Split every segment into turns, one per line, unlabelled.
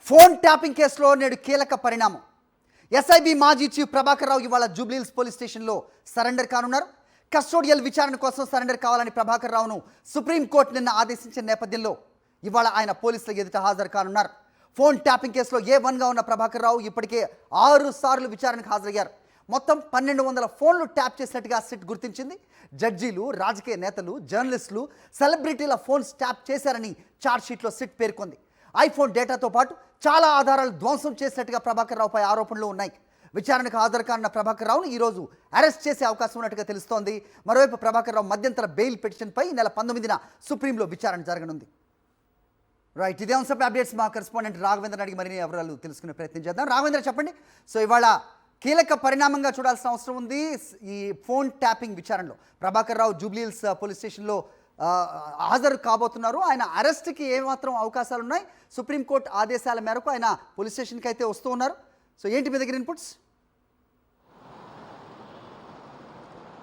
Phone tapping కేసులో నేడు కీలక పరిణామం. ఎస్ఐబి మాజీ చీఫ్ ప్రభాకర్ రావు ఇవాళ జూబ్లీహిల్స్ పోలీస్ స్టేషన్లో సరెండర్ కానున్నారు. కస్టోడియల్ విచారణ కోసం సరెండర్ కావాలని ప్రభాకర్ రావును సుప్రీంకోర్టు నిన్న ఆదేశించిన నేపథ్యంలో ఇవాళ ఆయన పోలీసుల ఎదుట హాజరు కానున్నారు. ఫోన్ ట్యాపింగ్ కేసులో A1గా ఉన్న ప్రభాకర్ రావు ఇప్పటికే 6 సార్లు విచారణకు హాజరయ్యారు. మొత్తం 1200 ఫోన్లు ట్యాప్ చేసినట్టుగా సిట్ గుర్తించింది. జడ్జీలు, రాజకీయ నేతలు, జర్నలిస్టులు, సెలబ్రిటీల ఫోన్స్ ట్యాప్ చేశారని ఛార్జ్షీట్లో సిట్ పేర్కొంది. ఐఫోన్ డేటాతో పాటు చాలా ఆధారాలు ధ్వంసం చేసినట్టుగా ప్రభాకర్ రావుపై ఆరోపణలు ఉన్నాయి. విచారణకు హాజరు కానున్న ప్రభాకర్ రావును ఈరోజు అరెస్ట్ చేసే అవకాశం ఉన్నట్టుగా తెలుస్తోంది. మరోవైపు ప్రభాకర్ రావు మధ్యంతర బెయిల్ పిటిషన్పై నెల 19న సుప్రీంలో విచారణ జరగనుంది. రైట్, ఇదే అంశంపై అప్డేట్స్ మా కరెస్పాండెంట్ రాఘవేంద్ర అడిగి మరిన్ని వివరాలు తెలుసుకునే ప్రయత్నం చేద్దాం. రాఘవేంద్ర, చెప్పండి. సో ఇవాళ కీలక పరిణామంగా చూడాల్సిన అవసరం ఉంది ఈ ఫోన్ ట్యాపింగ్ విచారణలో. ప్రభాకర్ రావు జూబ్లీహిల్స్ పోలీస్ స్టేషన్లో హాజరు కాబోతున్నారు. ఆయన అరెస్ట్కి ఏమాత్రం అవకాశాలు ఉన్నాయి? సుప్రీంకోర్టు ఆదేశాల మేరకు ఆయన పోలీస్ స్టేషన్కి అయితే వస్తూ ఉన్నారు. సో ఏంటి మీ దగ్గర ఇన్పుట్స్?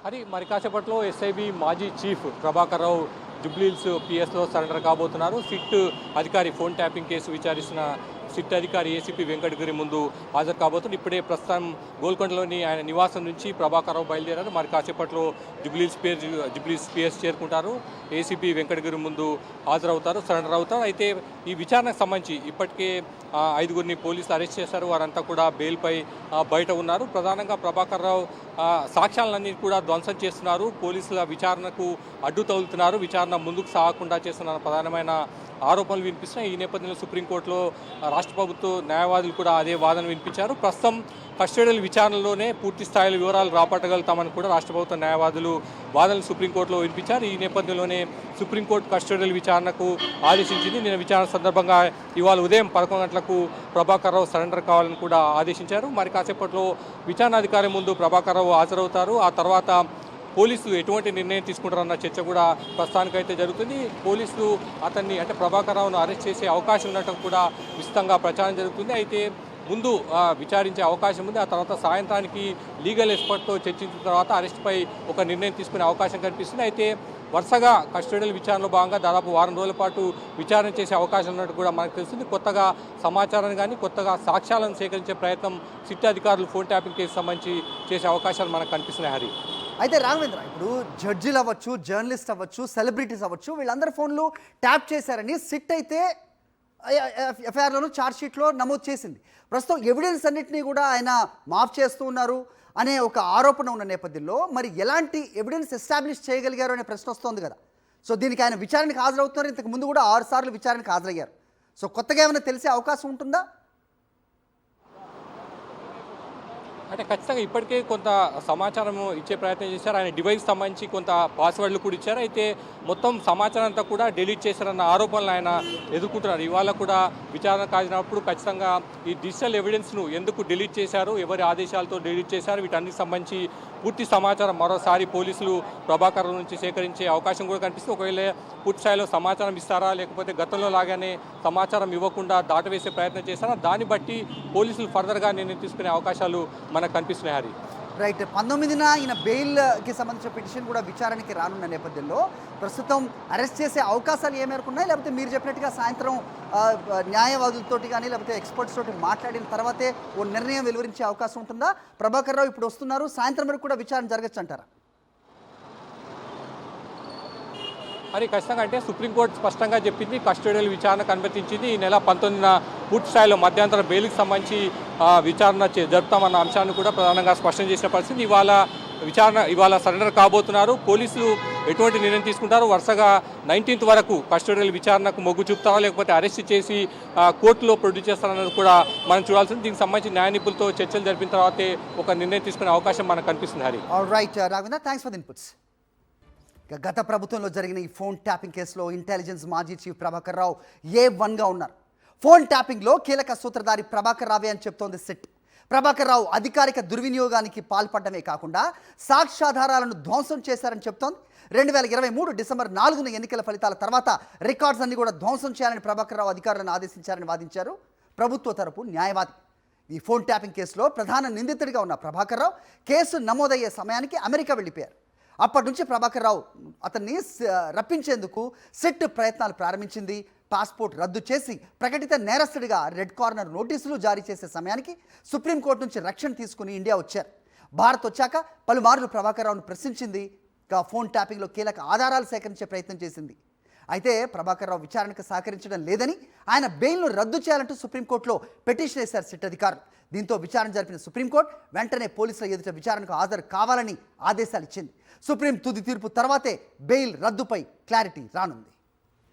అది మరి కాసేపట్లో ఎస్ఐబి మాజీ చీఫ్ ప్రభాకర్ రావు జూబ్లీహిల్స్ పిఎస్లో సరెండర్ కాబోతున్నారు. సిట్ అధికారి ఫోన్ ట్యాపింగ్ కేసు విచారిస్తున్న సిట్ అధికారి ఏసీపీ వెంకటగిరి ముందు హాజరు కాబోతున్నారు. ఇప్పుడే ప్రస్తుతం గోల్కొండలోని ఆయన నివాసం నుంచి ప్రభాకర్ రావు బయలుదేరారు. మరి కాసేపట్లో జూబ్లీహిల్స్ పిఎస్ చేరుకుంటారు. ఏసీపీ వెంకటగిరి ముందు హాజరవుతారు, సరెండర్ అవుతారు. అయితే ఈ విచారణకు సంబంధించి ఇప్పటికే 5గురిని పోలీసులు అరెస్ట్ చేశారు. వారంతా కూడా బెయిల్పై బయట ఉన్నారు. ప్రధానంగా ప్రభాకర్ రావు సాక్ష్యాలన్నీ కూడా ధ్వంసం చేస్తున్నారు, పోలీసుల విచారణకు అడ్డు తగులుతున్నారు, విచారణ ముందుకు సాగకుండా చేస్తున్న ప్రధానమైన ఆరోపణలు వినిపిస్తున్నాయి. ఈ నేపథ్యంలో సుప్రీంకోర్టులో రాష్ట్ర ప్రభుత్వ న్యాయవాదులు కూడా అదే వాదన వినిపించారు. ప్రస్తుతం కస్టోడియల్ విచారణలోనే పూర్తి స్థాయిలో వివరాలు రాబట్టగలుగుతామని కూడా రాష్ట్ర ప్రభుత్వ న్యాయవాదులు వాదనలు సుప్రీంకోర్టులో వినిపించారు. ఈ నేపథ్యంలోనే సుప్రీంకోర్టు కస్టోడియల్ విచారణకు ఆదేశించింది. నిన్న విచారణ సందర్భంగా ఇవాళ ఉదయం 11 గంటలకు ప్రభాకర్ రావు సరెండర్ కావాలని కూడా ఆదేశించారు. మరి కాసేపట్లో విచారణాధికారి ముందు ప్రభాకర్ రావు హాజరవుతారు. ఆ తర్వాత పోలీసులు ఎటువంటి నిర్ణయం తీసుకుంటారన్న చర్చ కూడా ప్రస్తుతానికైతే జరుగుతుంది. పోలీసులు అతన్ని అంటే ప్రభాకర్ రావును అరెస్ట్ చేసే అవకాశం ఉండటం కూడా విస్తృతంగా ప్రచారం జరుగుతుంది. అయితే ముందు విచారించే అవకాశం ఉంది. ఆ తర్వాత సాయంత్రానికి లీగల్ ఎక్స్పర్ట్తో చర్చించిన తర్వాత అరెస్ట్పై ఒక నిర్ణయం తీసుకునే అవకాశం కనిపిస్తుంది. అయితే వరుసగా కస్టోడియల్ విచారణలో భాగంగా దాదాపు వారం రోజుల పాటు విచారణ చేసే అవకాశం ఉన్నట్టు కూడా మనకు తెలుస్తుంది. కొత్తగా సమాచారాన్ని కానీ కొత్తగా సాక్ష్యాలను సేకరించే ప్రయత్నం సిట్ అధికారులు ఫోన్ ట్యాపింగ్ కేసు సంబంధించి చేసే అవకాశాలు మనకు కనిపిస్తున్నాయి. హరి,
అయితే రాఘవేంద్ర, ఇప్పుడు జడ్జీలు అవ్వచ్చు, జర్నలిస్ట్ అవ్వచ్చు, సెలబ్రిటీస్ అవ్వచ్చు, వీళ్ళందరి ఫోన్లు ట్యాప్ చేశారని సిట్ అయితే ఎఫ్ఐఆర్లోనూ ఛార్జ్షీట్లో నమోదు చేసింది. ప్రస్తుతం ఎవిడెన్స్ అన్నింటినీ కూడా ఆయన మాఫ్ చేస్తూ ఉన్నారు అనే ఒక ఆరోపణ ఉన్న నేపథ్యంలో మరి ఎలాంటి ఎవిడెన్స్ ఎస్టాబ్లిష్ చేయగలిగారు అనే ప్రశ్న వస్తుంది కదా. సో దీనికి ఆయన విచారణకు హాజరవుతున్నారు. ఇంతకు ముందు కూడా 6 సార్లు విచారణకు హాజరయ్యారు. సో కొత్తగా ఏమైనా తెలిసే అవకాశం ఉంటుందా?
అంటే ఖచ్చితంగా ఇప్పటికే కొంత సమాచారం ఇచ్చే ప్రయత్నం చేశారు. ఆయన డివైస్ సంబంధించి కొంత పాస్వర్డ్లు కూడా ఇచ్చారు. అయితే మొత్తం సమాచారం అంతా కూడా డిలీట్ చేశారన్న ఆరోపణలు ఆయన ఎదుర్కొంటున్నారు. ఇవాళ కూడా విచారణ కాసినప్పుడు ఖచ్చితంగా ఈ డిజిటల్ ఎవిడెన్స్ను ఎందుకు డిలీట్ చేశారు, ఎవరి ఆదేశాలతో డిలీట్ చేశారు, వీటన్నిటికి సంబంధించి పూర్తి సమాచారం మరోసారి పోలీసులు ప్రభాకర్ నుంచి సేకరించే అవకాశం కూడా కనిపిస్తుంది. ఒకవేళ పూర్తి స్థాయిలో సమాచారం ఇస్తారా, లేకపోతే గతంలో లాగానే సమాచారం ఇవ్వకుండా దాటవేసే ప్రయత్నం చేస్తారా, దాన్ని బట్టి పోలీసులు ఫర్దర్గా నిర్ణయం తీసుకునే అవకాశాలు మనకు కనిపిస్తున్నాయి. హరి,
రైట్, 19న ఈయన బెయిల్కి సంబంధించిన పిటిషన్ కూడా విచారణకి రానున్న నేపథ్యంలో ప్రస్తుతం అరెస్ట్ చేసే అవకాశాలు ఏ మేరకు ఉన్నాయి? లేకపోతే మీరు చెప్పినట్టుగా సాయంత్రం న్యాయవాదులతోటి కానీ లేకపోతే ఎక్స్పర్ట్స్ తోటి మాట్లాడిన తర్వాతే ఓ నిర్ణయం వెలువరించే అవకాశం ఉంటుందా? ప్రభాకర్ రావు ఇప్పుడు వస్తున్నారు, సాయంత్రం వరకు కూడా విచారణ జరగచ్చు అంటారా?
మరి ఖచ్చితంగా అంటే సుప్రీంకోర్టు స్పష్టంగా చెప్పింది, కస్టోడియల్ విచారణకు అనుమతించింది. ఈ నెల 19న పూర్తి స్థాయిలో మధ్యంతర బెయిల్కి సంబంధించి విచారణ జరుపుతామన్న అంశాన్ని కూడా ప్రధానంగా స్పష్టం చేసిన పరిస్థితి. ఇవాళ సరెండర్ కాబోతున్నారు. పోలీసులు ఎటువంటి నిర్ణయం తీసుకుంటారు, వరుసగా 19th వరకు కస్టోడియల్ విచారణకు మొగ్గు చూపుతారా, లేకపోతే అరెస్ట్ చేసి కోర్టులో ప్రొడ్యూస్ చేస్తారన్నది కూడా మనం చూడాల్సింది. దీనికి సంబంధించి న్యాయ నిపుణులతో చర్చలు జరిపిన తర్వాతే ఒక నిర్ణయం తీసుకునే అవకాశం మనకు కనిపిస్తుంది. Hari,
right Raghavendra, thanks for the inputs. గత ప్రభుత్వంలో జరిగిన ఈ ఫోన్ ట్యాపింగ్ కేసులో ఇంటెలిజెన్స్ మాజీ చీఫ్ ప్రభాకర్ రావు A1గా ఉన్నారు. ఫోన్ ట్యాపింగ్లో కీలక సూత్రధారి ప్రభాకర్ రావే అని చెప్తోంది సిట్. ప్రభాకర్ రావు అధికారిక దుర్వినియోగానికి పాల్పడమే కాకుండా సాక్ష్యాధారాలను ధ్వంసం చేశారని చెప్తోంది. 2023 డిసెంబర్ 4న ఎన్నికల ఫలితాల తర్వాత రికార్డ్స్ అన్ని కూడా ధ్వంసం చేయాలని ప్రభాకర్ రావు అధికారులను ఆదేశించారని వాదించారు ప్రభుత్వ తరపు న్యాయవాది. ఈ ఫోన్ ట్యాపింగ్ కేసులో ప్రధాన నిందితుడిగా ఉన్న ప్రభాకర్ రావు కేసు నమోదయ్యే సమయానికి అమెరికా వెళ్ళిపోయారు. అప్పటి నుంచి ప్రభాకర్ రావు అతన్ని రప్పించేందుకు సిట్ ప్రయత్నాలు ప్రారంభించింది. పాస్పోర్ట్ రద్దు చేసి ప్రకటిత నేరస్తుడిగా రెడ్ కార్నర్ నోటీసులు జారీ చేసే సమయానికి సుప్రీంకోర్టు నుంచి రక్షణ తీసుకుని ఇండియా వచ్చారు. భారత్ వచ్చాక పలుమార్లు ప్రభాకర్ రావును ప్రశ్నించింది. ఫోన్ ట్యాపింగ్లో కీలక ఆధారాలు సేకరించే ప్రయత్నం చేసింది. అయితే ప్రభాకర్ రావు విచారణకు సహకరించడం లేదని, ఆయన బెయిల్ను రద్దు చేయాలంటూ సుప్రీంకోర్టులో పిటిషన్ వేశారు సిట్ అధికారులు. దీంతో విచారణ జరిపిన సుప్రీంకోర్టు వెంటనే పోలీసుల ఎదుట విచారణకు హాజరు కావాలని ఆదేశాలు ఇచ్చింది. సుప్రీం తుది తీర్పు తర్వాతే బెయిల్ రద్దుపై క్లారిటీ రానుంది.